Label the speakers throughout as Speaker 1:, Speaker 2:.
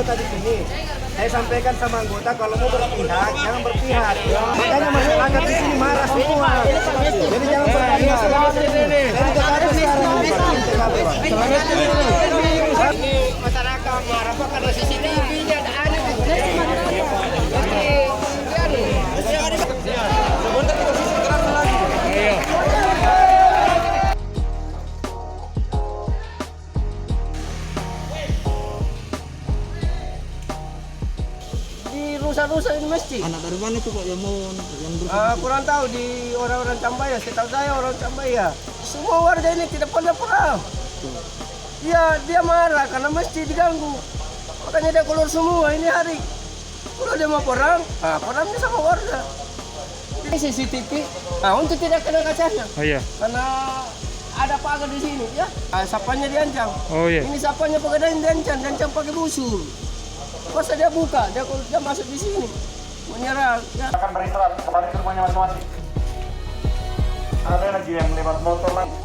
Speaker 1: anggota di sini. Saya sampaikan sama anggota kalau mau berpihak, jangan berpihak. Makanya masyarakat di sini marah semua. Jadi jangan berpihak. Jadi TKP sekarang ini TKP, Pak.
Speaker 2: Masyarakat marah Pak karena CCTV-nya ada aneh. Rusak-rusak ini masjid.
Speaker 3: Anak dari mana itu Pak yang mau yang
Speaker 2: Kurang tahu di orang-orang Cambaya. Setahu saya orang Cambaya. Semua warga ini tidak pernah perang. Dia marah karena masjid diganggu. Makanya dia keluar semua ini hari. Kalau dia mau perang, perangnya sama warga. Ini CCTV. Untuk tidak kena kacanya.
Speaker 4: Oh iya.
Speaker 2: Karena ada pagar di sini, ya. Sapanya diancam.
Speaker 4: Oh iya.
Speaker 2: Ini sapanya pegadaian diancam pakai busur. Masa dia buka, dia masuk di sini, menyerang. Ya.
Speaker 5: Akan beristirahat kembali ke rumahnya masing-masing. Ada lagi yang lewat motor lagi.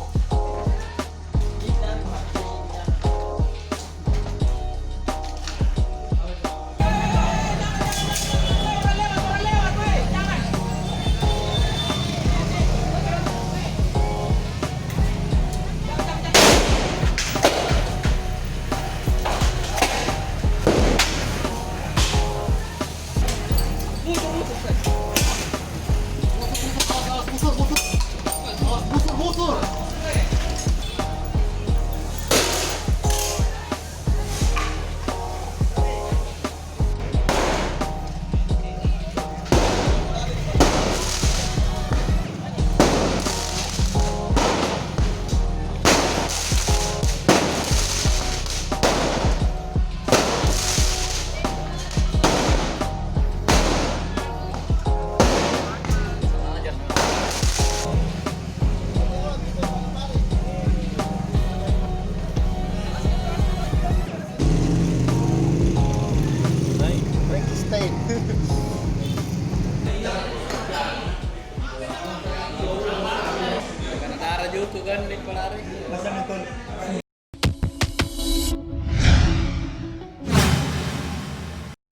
Speaker 3: Karena darah juga kan di pelari.